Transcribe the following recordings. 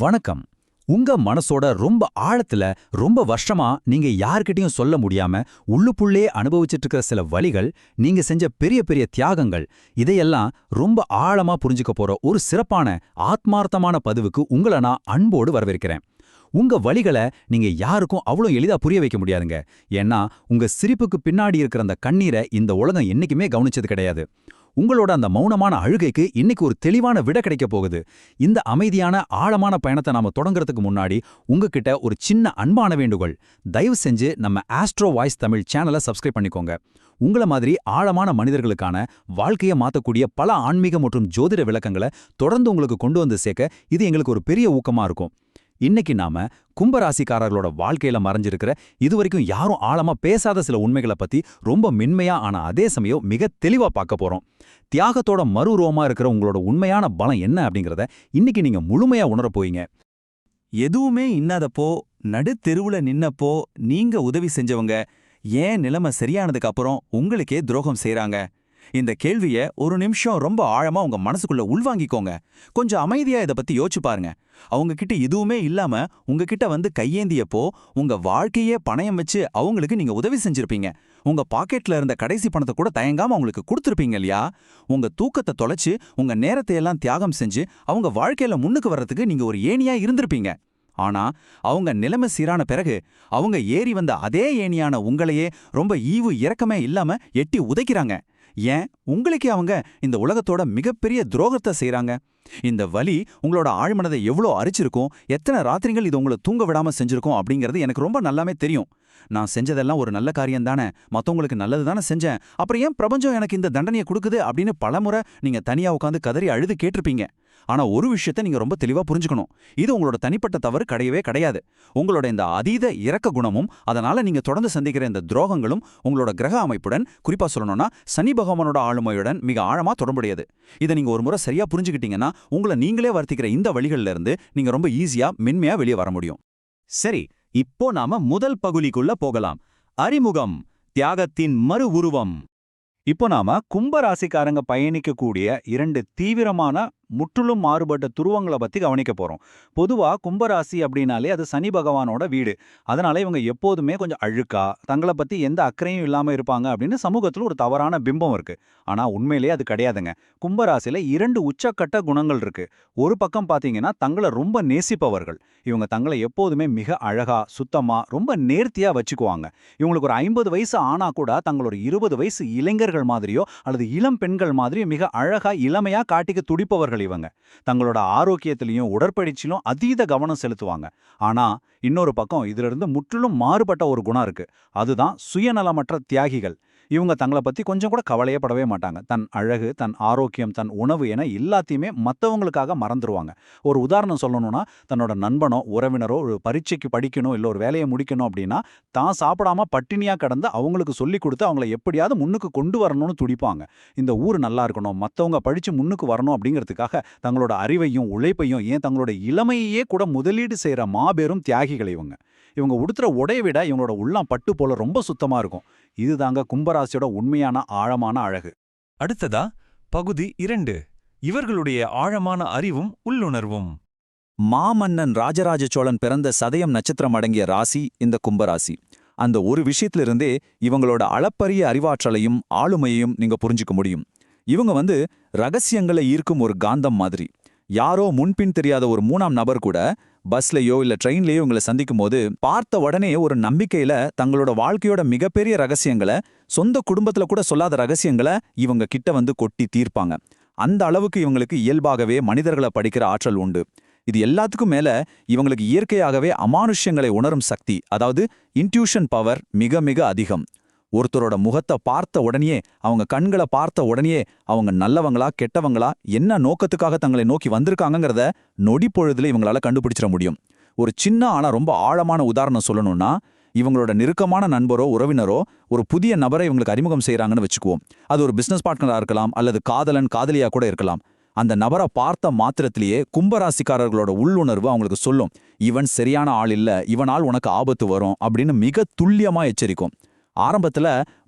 வணக்கம். உங்க மனசோட ரொம்ப ஆழத்துல ரொம்ப வருஷமா நீங்க யார்கிட்டயும் சொல்ல முடியாம உள்ளுக்குள்ளே அனுபவிச்சிட்டு இருக்கிற சில வலிகள், நீங்க செஞ்ச பெரிய பெரிய தியாகங்கள், இதையெல்லாம் ரொம்ப ஆழமா புரிஞ்சுக்க போற ஒரு சிறப்பான ஆத்மார்த்தமான பதிவுக்கு உங்களை நான் அன்போடு வரவேற்கிறேன். உங்க வலிகளை நீங்க யாருக்கும் அவ்வளோ எளிதா புரிய வைக்க முடியாதுங்க. ஏன்னா உங்க சிரிப்புக்கு பின்னாடி இருக்கிற அந்த கண்ணீரை இந்த உலகம் என்னைக்குமே கவனிச்சது கிடையாது. உங்களோட அந்த மௌனமான அழுகைக்கு இன்னைக்கு ஒரு தெளிவான விட கிடைக்க போகுது. இந்த அமைதியான ஆழமான பயணத்தை நாம தொடங்குறதுக்கு முன்னாடி உங்ககிட்ட ஒரு சின்ன அன்பான வேண்டுகோள். தயவு செஞ்சு நம்ம ஆஸ்ட்ரோ வாய்ஸ் தமிழ் சேனலை சப்ஸ்கிரைப் பண்ணிக்கோங்க. உங்கள மாதிரி ஆழமான மனிதர்களுக்கான வாழ்க்கையை மாற்றக்கூடிய பல ஆன்மீக மற்றும் ஜோதிட விளக்கங்களை தொடர்ந்து உங்களுக்கு கொண்டு வந்து சேர்க்க இது எங்களுக்கு ஒரு பெரிய ஊக்கமா இருக்கும். இன்னைக்கு நாம கும்பராசிக்காரர்களோட வாழ்க்கையில மறைஞ்சிருக்கிற இதுவரைக்கும் யாரும் ஆழமா பேசாத சில உண்மைகளை பத்தி ரொம்ப மென்மையா ஆனா அதே சமயம் மிக தெளிவா பார்க்க போறோம். தியாகத்தோட மறுரூபமா இருக்கிற உங்களோட உண்மையான பலம் என்ன அப்படிங்கறத இன்னைக்கு நீங்க முழுமையா உணரப் போறீங்க. எதுவுமே இன்னாதப்போ, நடுத்தெருவுல நின்னப்போ நீங்க உதவி செஞ்சவங்க ஏன் நிலைமை சரியானதுக்கு அப்புறம் உங்களுக்கே துரோகம் செய்றாங்க? இந்த கேள்விய ஒரு நிமிஷம் ரொம்ப ஆழமா உங்க மனசுக்குள்ள உள்வாங்கிக்கோங்க. கொஞ்சம் அமைதியா இத பத்தி யோசிச்சு பாருங்க. அவங்க கிட்ட எதுவுமே இல்லாம உங்ககிட்ட வந்து கையேந்தியப்போ உங்க வாழ்க்கையே பணயம் வச்சு அவங்களுக்கு நீங்க உதவி செஞ்சிருப்பீங்க. உங்க பாக்கெட்ல இருந்த கடைசி பணத்தை கூட தயங்காம அவங்களுக்கு கொடுத்துருப்பீங்க இல்லையா? உங்க தூக்கத்தை தொலைச்சு உங்க நேரத்தை எல்லாம் தியாகம் செஞ்சு அவங்க வாழ்க்கையில முன்னுக்கு வர்றதுக்கு நீங்க ஒரு ஏணியா இருந்திருப்பீங்க. ஆனா அவங்க நிலைமை சீரான பிறகு அவங்க ஏறி வந்த அதே ஏணியான உங்களையே ரொம்ப ஈவு இரக்கமே இல்லாம எட்டி உதைக்கிறாங்க. ஏன் உங்களுக்கே அவங்க இந்த உலகத்தோட மிகப்பெரிய துரோகத்தை செய்றாங்க? இந்த வலி உங்களோட ஆழ்மனதை எவ்வளோ அரிச்சிருக்கும், எத்தனை ராத்திரிகள் இது உங்களை தூங்க விடாம செஞ்சிருக்கும் அப்படிங்கிறது எனக்கு ரொம்ப நல்லாமே தெரியும். நான் செஞ்சதெல்லாம் ஒரு நல்ல காரியம் தானே, மற்றவங்களுக்கு நல்லது தானே செஞ்சேன், அப்புறம் ஏன் பிரபஞ்சம் எனக்கு இந்த தண்டனையை கொடுக்குது அப்படின்னு பலமுறை நீங்க தனியா உட்காந்து கதறி அழுது கேட்டிருப்பீங்க. ஆனா ஒரு விஷயத்த நீங்க ரொம்ப தெளிவா புரிஞ்சுக்கணும். இது உங்களோட தனிப்பட்ட தவறு கிடையவே கிடையாது. உங்களோட இந்த அதீத இரக்க குணமும் அதனால நீங்க தொடர்ந்து சந்திக்கிற இந்த துரோகங்களும் உங்களோட கிரக அமைப்புடன், குறிப்பா சொல்லணும்னா சனி பகவானோட ஆளுமையுடன் மிக ஆழமா தொடர்புடையது. இதை நீங்க ஒரு முறை சரியா புரிஞ்சுக்கிட்டீங்கன்னா உங்களை நீங்களே வருத்திக்கிற இந்த வழிகள்ல இருந்து நீங்க ரொம்ப ஈஸியா மென்மையா வெளியே வர முடியும். சரி, இப்போ நாம முதல் பகுதிக்குள்ள போகலாம். அறிமுகம், தியாகத்தின் மறு உருவம். இப்போ நாம கும்பராசிக்காரங்க பயணிக்கக்கூடிய இரண்டு தீவிரமான முற்றிலும் மாறுபட்ட துருவங்களை பத்தி கவனிக்க போறோம். பொதுவா கும்பராசி அப்படின்னாலே அது சனி பகவானோட வீடு. அதனால இவங்க எப்போதுமே கொஞ்சம் அழுக்கா, தங்களை பத்தி எந்த அக்கறையும் இல்லாம இருப்பாங்க அப்படின்னு சமூகத்துல ஒரு தவறான பிம்பம் இருக்கு. ஆனா உண்மையிலேயே அது கிடையாதுங்க. கும்பராசியில இரண்டு உச்சக்கட்ட குணங்கள் இருக்கு. ஒரு பக்கம் பாத்தீங்கன்னா தங்களை ரொம்ப நேசிப்பவர்கள். இவங்க தங்களை எப்போதுமே மிக அழகா, சுத்தமா, ரொம்ப நேர்த்தியா வச்சுக்குவாங்க. இவங்களுக்கு ஒரு 50 வயசு ஆனா கூட தங்களோட 20 வயசு இளைஞர்கள் மாதிரியோ அல்லது இளம் பெண்கள் மாதிரியோ மிக அழகா இளமையா காட்டிக்க துடிப்பவர்கள் இவங்க. தங்களோட ஆரோக்கியத்திலையும் உடற்பயிற்சியிலும் அதீத கவனம் செலுத்துவாங்க. ஆனா இன்னொரு பக்கம் இதுல இருந்து முற்றிலும் மாறுபட்ட ஒரு குணம் இருக்கு. அதுதான் சுயநலமற்ற தியாகிகள். இவங்க தங்களை பத்தி கொஞ்சம் கூட கவலையே படவே மாட்டாங்க. தன் அழகு, தன் ஆரோக்கியம், தன் உணவு என எல்லாத்தையுமே மற்றவங்களுக்காக மறந்துடுவாங்க. ஒரு உதாரணம் சொல்லணும்னா, தன்னோட நண்பனோ உறவினரோ ஒரு பரீட்சைக்கு படிக்கணும் இல்லை ஒரு வேலையை முடிக்கணும் அப்படின்னா தான் சாப்பிடாம பட்டினியா கடந்து அவங்களுக்கு சொல்லி கொடுத்து அவங்கள எப்படியாவது முன்னுக்கு கொண்டு வரணும்னு துடிப்பாங்க. இந்த ஊர் நல்லா இருக்கணும், மற்றவங்க படிச்சு முன்னுக்கு வரணும் அப்படிங்கிறதுக்காக தங்களோட அறிவையும் உழைப்பையும் ஏன் தங்களோட இளமையே கூட முதலீடு செய்யற மாபெரும் தியாகிகள் இவங்க. இவங்க உடுத்துற உடைய விட இவங்களோட உள்ளம் பட்டு போல ரொம்ப சுத்தமா இருக்கும். இதுதாங்க கும்பராசியோட உண்மையான ஆழமான அழகு. அடுத்ததா பகுதி 2, இவர்களுடைய ஆழமான அறிவும் உள்ளுணர்வும். மாமன்னன் ராஜராஜ சோழன் பிறந்த சதயம் நட்சத்திரம் அடங்கிய ராசி இந்த கும்பராசி. அந்த ஒரு விஷயத்திலிருந்தே இவங்களோட அளப்பரிய அறிவாற்றலையும் ஆளுமையையும் நீங்க புரிஞ்சுக்க முடியும். இவங்க ரகசியங்களை ஈர்க்கும் ஒரு காந்தம் மாதிரி. யாரோ முன்பின் தெரியாத ஒரு 3ஆம் நபர் கூட பஸ்லயோ இல்ல ட்ரெயின்லயோ இவங்களை சந்திக்கும் போது பார்த்த உடனே ஒரு நம்பிக்கையில தங்களோட வாழ்க்கையோட மிகப்பெரிய ரகசியங்களை, சொந்த குடும்பத்துல கூட சொல்லாத ரகசியங்களை இவங்க கிட்ட கொட்டி தீர்ப்பாங்க. அந்த அளவுக்கு இவங்களுக்கு இயல்பாகவே மனிதர்களை படிக்கிற ஆற்றல் உண்டு. இது எல்லாத்துக்கும் மேல இவங்களுக்கு இயற்கையாகவே அமானுஷ்யங்களை உணரும் சக்தி, அதாவது இன்ட்யூஷன் பவர் மிக மிக அதிகம். ஒருத்தரோட முகத்தை பார்த்த உடனே, அவங்க கண்களை பார்த்த உடனே அவங்க நல்லவங்களா கெட்டவங்களா என்ன நோக்கத்துக்காக தங்களை நோக்கி வந்திருக்காங்கிறத நொடி பொழுதுல இவங்களால கண்டுபிடிச்சிட முடியும். ஒரு சின்ன ஆனா ரொம்ப ஆழமான உதாரணம் சொல்லணும்னா, இவங்களோட நெருக்கமான நண்பரோ உறவினரோ ஒரு புதிய நபரை இவங்களுக்கு அறிமுகம் செய்யறாங்கன்னு வச்சுக்குவோம். அது ஒரு பிசினஸ் பார்ட்னரா இருக்கலாம் அல்லது காதலன் காதலியா கூட இருக்கலாம். அந்த நபரை பார்த்த மாத்திரத்திலேயே கும்பராசிக்காரர்களோட உள்ளுணர்வு அவங்களுக்கு சொல்லும், இவன் சரியான ஆள் இல்ல, இவனால் உனக்கு ஆபத்து வரும் அப்படின்னு மிக துல்லியமா எச்சரிக்கும். ஆரம்பத்துல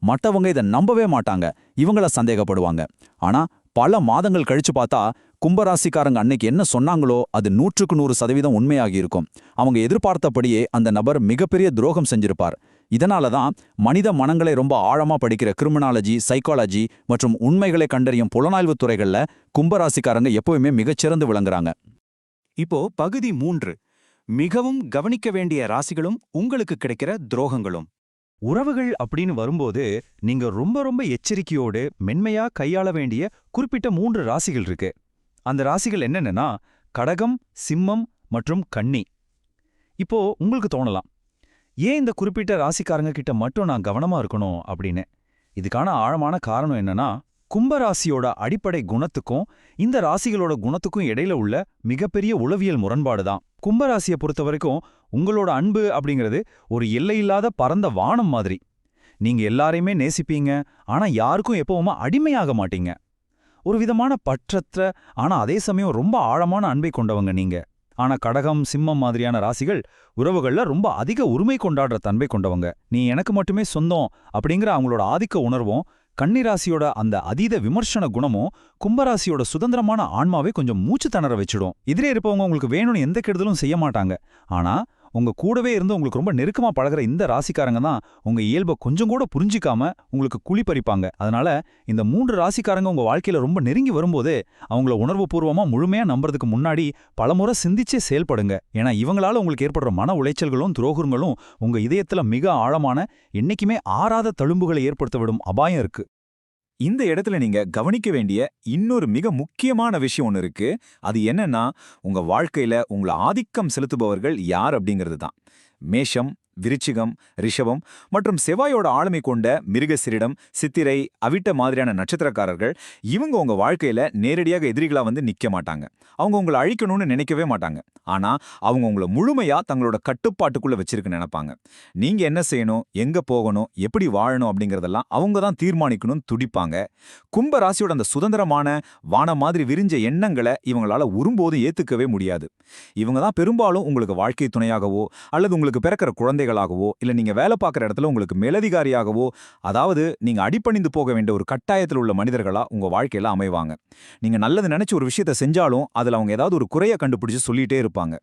மற்றவங்க இதை நம்பவே மாட்டாங்க, இவங்கள சந்தேகப்படுவாங்க. ஆனா பல மாதங்கள் கழிச்சு பார்த்தா கும்பராசிக்காரங்க அன்னைக்கு என்ன சொன்னாங்களோ அது 100% உண்மையாகி இருக்கும். அவங்க எதிர்பார்த்தபடியே அந்த நபர் மிகப்பெரிய துரோகம் செஞ்சிருப்பார். இதனால தான் மனித மனங்களை ரொம்ப ஆழமா படிக்கிற கிரிமினாலஜி, சைக்காலஜி மற்றும் உண்மைகளை கண்டறியும் புலனாய்வுத் துறைகள்ல கும்பராசிக்காரங்க எப்பவுமே மிகச்சிறந்து விளங்குறாங்க. இப்போ பகுதி 3, மிகவும் கவனிக்க வேண்டிய ராசிகளும் உங்களுக்கு கிடைக்கிற துரோகங்களும். உறவுகள் அப்படின்னு வரும்போது நீங்க ரொம்ப ரொம்ப எச்சரிக்கையோடு மென்மையா கையாள வேண்டிய குறிப்பிட்ட 3 ராசிகள் இருக்கு. அந்த ராசிகள் என்னென்னா கடகம், சிம்மம் மற்றும் கன்னி. இப்போ உங்களுக்கு தோணலாம், ஏன் இந்த குறிப்பிட்ட ராசிக்காரங்க கிட்ட மட்டும் நான் கவனமா இருக்கணும் அப்படின்னு. இதுக்கான ஆழமான காரணம் என்னன்னா, கும்பராசியோட அடிப்படை குணத்துக்கும் இந்த ராசிகளோட குணத்துக்கும் இடையில உள்ள மிகப்பெரிய உளவியல் முரண்பாடு தான். கும்பராசியை பொறுத்த வரைக்கும் உங்களோட அன்பு அப்படிங்கிறது ஒரு எல்லையில்லாத பரந்த வானம் மாதிரி. நீங்க எல்லாரையுமே நேசிப்பீங்க, ஆனா யாருக்கும் எப்பவுமே அடிமையாக மாட்டீங்க. ஒரு விதமான பற்றற்ற ஆனா அதே சமயம் ரொம்ப ஆழமான அன்பை கொண்டவங்க நீங்க. ஆனா கடகம், சிம்மம் மாதிரியான ராசிகள் உறவுகள்ல ரொம்ப அதிக உரிமை கொண்டாடுற தன்மை கொண்டவங்க. நீ எனக்கு மட்டுமே சொந்தம் அப்படிங்கிற அவங்களோட ஆதிக்க உணர்வும், கன்னிராசியோட அந்த அதீத விமர்சன குணமும் கும்பராசியோட சுதந்திரமான ஆன்மாவே கொஞ்சம் மூச்சு திணற வச்சிடும். எதிரே இருப்பவங்க உங்களுக்கு வேணும்னு எந்த கெடுதலும் செய்ய மாட்டாங்க. ஆனா உங்க கூடவே இருந்து உங்களுக்கு ரொம்ப நெருக்கமா பழகுற இந்த ராசிக்காரங்க தான் உங்க இயல்பை கொஞ்சம் கூட புரிஞ்சிக்காம உங்களுக்கு குழி பறிப்பாங்க. அதனால இந்த 3 ராசிக்காரங்க உங்க வாழ்க்கையில ரொம்ப நெருங்கி வரும்போது அவங்கள உணர்வுபூர்வமா முழுமையா நம்புறதுக்கு முன்னாடி பலமுறை சிந்திச்சே செயல்படுங்க. ஏன்னா இவங்களால உங்களுக்கு ஏற்படுற மன உளைச்சல்களும் துரோகங்களும் உங்க இதயத்துல மிக ஆழமான, என்னைக்குமே ஆறாத தழும்புகளை ஏற்படுத்த விடும் அபாயம் இருக்கு. இந்த இடத்துல நீங்க கவனிக்க வேண்டிய இன்னொரு மிக முக்கியமான விஷயம் ஒன்று இருக்கு. அது என்னன்னா, உங்க வாழ்க்கையில உங்களை ஆதிக்கம் செலுத்துபவர்கள் யார் அப்படிங்கிறது தான். மேஷம், விருச்சிகம், ரிஷபம் மற்றும் செவ்வாயோட ஆளுமை கொண்ட மிருகசிரிடம், சித்திரை, அவிட்ட மாதிரியான நட்சத்திரக்காரர்கள் இவங்க உங்க வாழ்க்கையில நேரடியாக எதிரிகளா வந்து நிக்க மாட்டாங்க. அவங்க உங்களை அழிக்கணும்னு நினைக்கவே மாட்டாங்க. ஆனா அவங்க உங்களை முழுமையா தங்களோட கட்டுப்பாட்டுக்குள்ள வச்சிருக்க நினைப்பாங்க. நீங்க என்ன செய்யணும், எங்க போகணும், எப்படி வாழணும் அப்படிங்கறதெல்லாம் அவங்க தான் தீர்மானிக்கணும்னு துடிப்பாங்க. கும்ப ராசியோட அந்த சுதந்திரமான வானம் மாதிரி விரிஞ்ச எண்ணங்களை இவங்களால ஒருபோதும் ஏத்துக்கவே முடியாது. இவங்க தான் பெரும்பாலும் உங்களுக்கு வாழ்க்கை துணையாகவோ அல்லது உங்களுக்கு பிறக்கிற குழந்தைகளாகவோ இல்ல நீங்க வேலை பார்க்குற இடத்துல உங்களுக்கு மேலதிகாரியாகவோ, அதாவது நீங்க அடிபணிந்து போக வேண்டிய ஒரு கட்டாயத்தில் உள்ள மனிதர்களா உங்க வாழ்க்கையில அமைவாங்க. நீங்க நல்லது நினைச்சு ஒரு விஷயத்த செஞ்சாலும் அதுல அவங்க ஏதாவது ஒரு குறைய கண்டுபிடிச்சு சொல்லிட்டே இருப்பாங்க.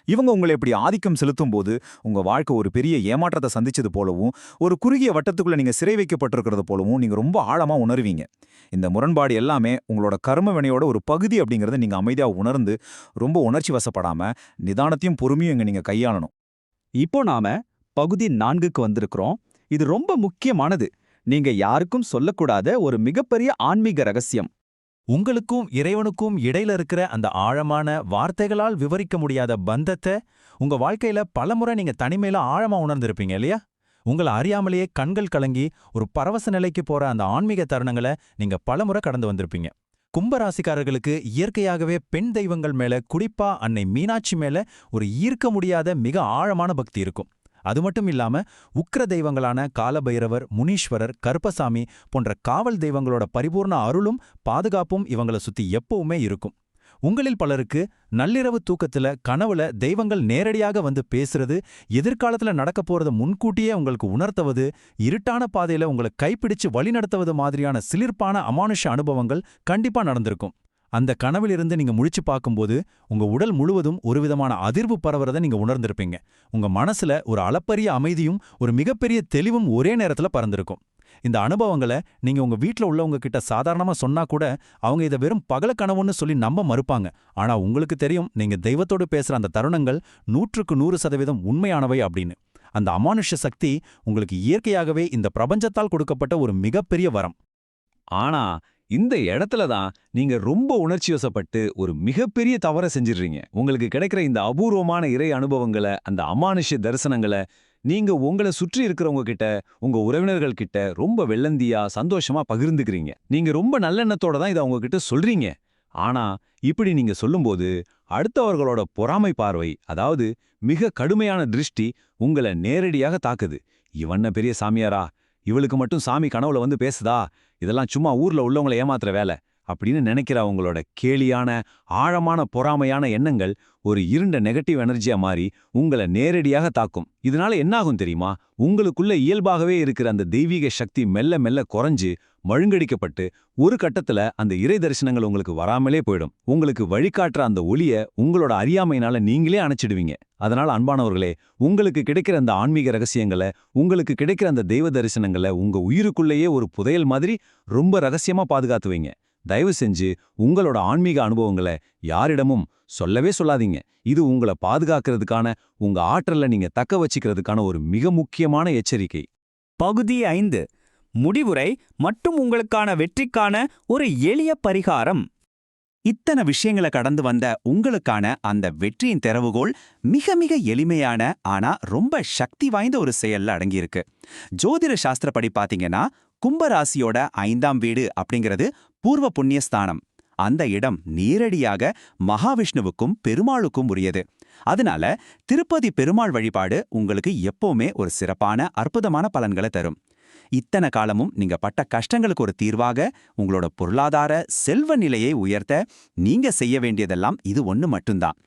இவங்க உங்களை இப்படி ஆதிக்கம் செலுத்தும் போது உங்க வாழ்க்கை ஒரு பெரிய ஏமாற்றத்தை சந்திச்சது போலவும், ஒரு குறுகிய வட்டத்துக்குள்ள நீங்க சிறை வைக்கப்பட்டிருக்கிறது போலவும் நீங்க ரொம்ப ஆழமா உணர்வீங்க. இந்த முரண்பாடு எல்லாமே உங்களோட கர்ம வினையோட ஒரு பகுதி அப்படிங்கறத நீங்க அமைதியா உணர்ந்து ரொம்ப உணர்ச்சி வசப்படாம நிதானத்தையும் பொறுமையும் இங்க நீங்க கையாளணும். இப்போ நாம பகுதி 4க்கு வந்திருக்கிறோம். இது ரொம்ப முக்கியமானது. நீங்க யாருக்கும் சொல்லக்கூடாத ஒரு மிகப்பெரிய ஆன்மீக ரகசியம். உங்களுக்கும் இறைவனுக்கும் இடையில இருக்கிற அந்த ஆழமான, வார்த்தைகளால் விவரிக்க முடியாத பந்தத்தை உங்க வாழ்க்கையில பலமுறை நீங்க தனிமையில ஆழமா உணர்ந்திருப்பீங்க இல்லையா? உங்களை அறியாமலேயே கண்கள் கலங்கி ஒரு பரவச நிலைக்கு போற அந்த ஆன்மீக தருணங்களை நீங்க பலமுறை கடந்து வந்திருப்பீங்க. கும்பராசிக்காரர்களுக்கு இயற்கையாகவே பெண் தெய்வங்கள் மேல, குறிப்பா அன்னை மீனாட்சி மேல ஒரு ஈர்க்க முடியாத மிக ஆழமான பக்தி இருக்கும். அது மட்டும் இல்லாம உக்கிர தெய்வங்களான காலபைரவர், முனீஸ்வரர், கருப்பசாமி போன்ற காவல் தெய்வங்களோட பரிபூர்ண அருளும் பாதுகாப்பும் இவங்கள சுத்தி எப்பவுமே இருக்கும். உங்களில் பலருக்கு நள்ளிரவு தூக்கத்துல, கனவுல தெய்வங்கள் நேரடியாக வந்து பேசுறது, எதிர்காலத்துல நடக்க போறத முன்கூட்டியே உங்களுக்கு உணர்த்துவது, இருட்டான பாதையில உங்களை கைப்பிடிச்சு வழிநடத்துவது மாதிரியான சிலிர்ப்பான அமானுஷ அனுபவங்கள் கண்டிப்பா நடந்திருக்கும். அந்த கனவிலிருந்து நீங்க முழிச்சு பார்க்கும்போது உங்க உடல் முழுவதும் ஒரு விதமான அதிர்வு பரவுறதை நீங்க உணர்ந்திருப்பீங்க. உங்க மனசுல ஒரு அளப்பரிய அமைதியும் ஒரு மிகப்பெரிய தெளிவும் ஒரே நேரத்துல பறந்திருக்கும். இந்த அனுபவங்களை நீங்க உங்க வீட்ல உள்ளவங்க கிட்ட சாதாரணமா சொன்னா கூட அவங்க இதை வெறும் பகல கனவுன்னு சொல்லி நம்ப மறுப்பாங்க. ஆனா உங்களுக்கு தெரியும், நீங்க தெய்வத்தோடு பேசுற அந்த தருணங்கள் 100% உண்மையானவை அப்படின்னு. அந்த அமானுஷ சக்தி உங்களுக்கு இயற்கையாகவே இந்த பிரபஞ்சத்தால் கொடுக்கப்பட்ட ஒரு மிகப்பெரிய வரம். ஆனா இந்த இடத்துல தான் நீங்க ரொம்ப உணர்ச்சி வசப்பட்டு ஒரு மிகப்பெரிய தவறை செஞ்சிடுறீங்க. உங்களுக்கு கிடைக்கிற இந்த அபூர்வமான இறை அனுபவங்களை, அந்த அமானுஷ்ய தரிசனங்களை நீங்க உங்களை சுற்றி இருக்கிறவங்க கிட்ட, உங்க உறவினர்கள் கிட்ட ரொம்ப வெள்ளந்தியா சந்தோஷமா பகிர்ந்துக்கிறீங்க. நீங்க ரொம்ப நல்லெண்ணத்தோட தான் இதை அவங்க கிட்ட சொல்றீங்க. ஆனா இப்படி நீங்க சொல்லும்போது அடுத்தவர்களோட பொறாமை பார்வை, அதாவது மிக கடுமையான திருஷ்டி உங்களை நேரடியாக தாக்குது. இவன்ன பெரிய சாமியாரா, இவளுக்கு மட்டும் சாமி கனவுல வந்து பேசுதா, இதெல்லாம் சும்மா ஊர்ல உள்ளவங்களை ஏமாத்துற வேலை அப்படின்னு நினைக்கிற அவங்களோட கேலியான ஆழமான பொறாமையான எண்ணங்கள் ஒரு இருண்ட நெகட்டிவ் எனர்ஜியா மாறி உங்களை நேரடியாக தாக்கும். இதனால என்னாகும் தெரியுமா? உங்களுக்குள்ள இயல்பாகவே இருக்கிற அந்த தெய்வீக சக்தி மெல்ல மெல்ல குறைஞ்சு மழுங்கடிக்கப்பட்டு ஒரு கட்டத்துல அந்த இறை தரிசனங்கள் உங்களுக்கு வராமலே போயிடும். உங்களுக்கு வழிகாட்டுற அந்த ஒளிய உங்களோட அறியாமையினால நீங்களே அணைச்சிடுவீங்க. அதனால அன்பானவர்களே, உங்களுக்கு கிடைக்கிற அந்த ஆன்மீக ரகசியங்களை, உங்களுக்கு கிடைக்கிற அந்த தெய்வ தரிசனங்களை உங்க உயிருக்குள்ளேயே ஒரு புதையல் மாதிரி ரொம்ப ரகசியமா பாதுகாத்து வைங்க. தயவு செஞ்சு உங்களோட ஆன்மீக அனுபவங்களை யாரிடமும் சொல்லவே சொல்லாதீங்க. இது உங்களை பாதுகாக்கிறதுக்கான, உங்க ஆற்றலை நீங்க தக்க வச்சுக்கிறதுக்கான ஒரு மிக முக்கியமான எச்சரிக்கை. பகுதி 5 முடிவுரை மற்றும் உங்களுக்கான வெற்றிக்கான ஒரு எளிய பரிகாரம். இத்தனை விஷயங்களை கடந்து வந்த உங்களுக்கான அந்த வெற்றியின் திறவுகோல் மிக மிக எளிமையான ஆனா ரொம்ப சக்தி வாய்ந்த ஒரு செயல்ல அடங்கியிருக்கு. ஜோதிட சாஸ்திரப்படி பாத்தீங்கன்னா கும்பராசியோட 5ஆம் வீடு அப்படிங்கிறது பூர்வ புண்ணியஸ்தானம். அந்த இடம் நேரடியாக மகாவிஷ்ணுவுக்கும் பெருமாளுக்கும் உரியது. அதனால திருப்பதி பெருமாள் வழிபாடு உங்களுக்கு எப்பவுமே ஒரு சிறப்பான அற்புதமான பலன்களை தரும். இத்தனை காலமும் நீங்க பட்ட கஷ்டங்களுக்கு ஒரு தீர்வாக உங்களோட பொருளாதார செல்வ நிலையை உயர்த்த நீங்க செய்ய வேண்டியதெல்லாம் இது ஒண்ணு மட்டும்தான்.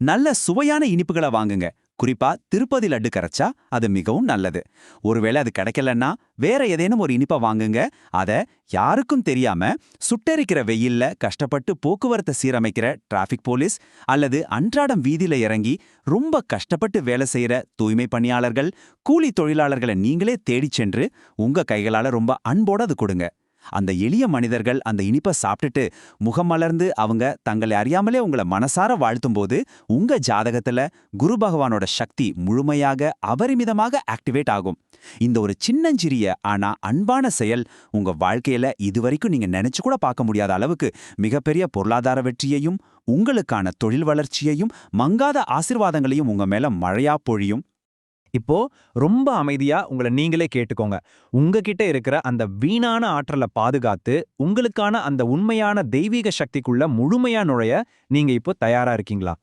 நல்ல சுவையான இனிப்புகளை வாங்குங்க. குறிப்பா திருப்பதி லட்டு கரைச்சா அது மிகவும் நல்லது. ஒருவேளை அது கிடைக்கலன்னா வேற ஏதேனும் ஒரு இனிப்பை வாங்குங்க. அத யாருக்கும் தெரியாம சுட்டெரிக்கிற வெயில்ல கஷ்டப்பட்டு போக்குவரத்தை சீரமைக்கிற டிராஃபிக் போலீஸ் அல்லது அன்றாடம் வீதியில இறங்கி ரொம்ப கஷ்டப்பட்டு வேலை செய்யற தூய்மை பணியாளர்கள், கூலி தொழிலாளர்களை நீங்களே தேடிச் சென்று உங்க கைகளால ரொம்ப அன்போட அது கொடுங்க. அந்த எளிய மனிதர்கள் அந்த இனிப்பை சாப்பிட்டுட்டு முகம் மலர்ந்து அவங்க தங்களை அறியாமலே உங்களை மனசார வாழ்த்தும்போது உங்க ஜாதகத்துல குரு பகவானோட சக்தி முழுமையாக அபரிமிதமாக ஆக்டிவேட் ஆகும். இந்த ஒரு சின்னஞ்சிறிய ஆனா அன்பான செயல் உங்க வாழ்க்கையில இதுவரைக்கும் நீங்க நினைச்சு கூட பார்க்க முடியாத அளவுக்கு மிகப்பெரிய பொருளாதார வெற்றியையும் உங்களுக்கான தொழில் வளர்ச்சியையும் மங்காத ஆசீர்வாதங்களையும் உங்க மேல மழையா பொழியும். இப்போ ரொம்ப அமைதியா உங்களை நீங்களே கேட்டுக்கோங்க. உங்ககிட்ட இருக்கிற அந்த வீணான ஆற்றலை பாதுகாத்து உங்களுக்கான அந்த உண்மையான தெய்வீக சக்திக்குள்ள முழுமையா நுழைய நீங்க இப்போ தயாரா இருக்கீங்களா?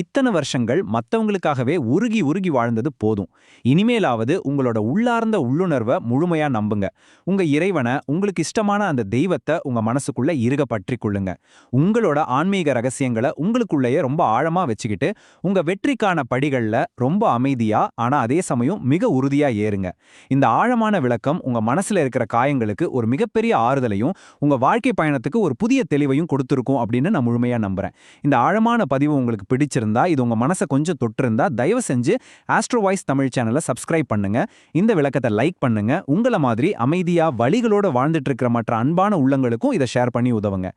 இத்தனை வருஷங்கள் மத்தவங்களுக்காகவே உருகி உருகி வாழ்ந்தது போதும். இனிமேலாவது உங்களோட உள்ளார்ந்த உள்ளுணர்வை முழுமையா நம்புங்க. உங்க இறைவனை, உங்களுக்கு இஷ்டமான அந்த தெய்வத்தை உங்க மனசுக்குள்ள இறுக பற்றிக் கொள்ளுங்க. உங்களோட ஆன்மீக ரகசியங்களை உங்களுக்குள்ளேயே ரொம்ப ஆழமா வச்சுக்கிட்டு உங்க வெற்றிக்கான படிகள்ல ரொம்ப அமைதியா ஆனா அதே சமயம் மிக உறுதியா ஏறுங்க. இந்த ஆழமான விளக்கம் உங்க மனசுல இருக்கிற காயங்களுக்கு ஒரு மிகப்பெரிய ஆறுதலையும் உங்க வாழ்க்கை பயணத்துக்கு ஒரு புதிய தெளிவையும் கொடுத்துருக்கும் அப்படின்னு நான் முழுமையா நம்புறேன். இந்த ஆழமான பதிவு உங்களுக்கு பிடிச்சிருந்தா, இது உங்க மனசை கொஞ்சம் தொட்டிருந்தா தயவு செஞ்சு ஆஸ்ட்ரோ வாய்ஸ் தமிழ் சேனலை சப்ஸ்கிரைப் பண்ணுங்க. இந்த விளக்கத்தை லைக் பண்ணுங்க. உங்களை மாதிரி அமைதியா வழிகளோட வாழ்ந்துட்டு இருக்கிற மற்ற அன்பான உள்ளங்களுக்கும் இதை ஷேர் பண்ணி உதவுங்க.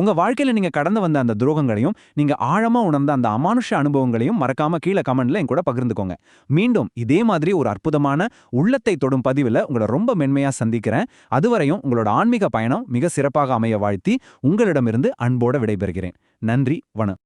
உங்க வாழ்க்கையில நீங்க கடந்து வந்த அந்த துரோகங்களையும் நீங்க ஆழமா உணர்ந்த அந்த அமானுஷ அனுபவங்களையும் மறக்காம கீழே கமெண்ட்ல என் கூட பகிர்ந்துக்கோங்க. மீண்டும் இதே மாதிரி ஒரு அற்புதமான உள்ளத்தை தொடும் பதிவுல உங்களை ரொம்ப மென்மையா சந்திக்கிறேன். அதுவரையும் உங்களோட ஆன்மீக பயணம் மிக சிறப்பாக அமைய வாழ்த்தி உங்களிடமிருந்து அன்போட விடைபெறுகிறேன். நன்றி, வணக்கம்.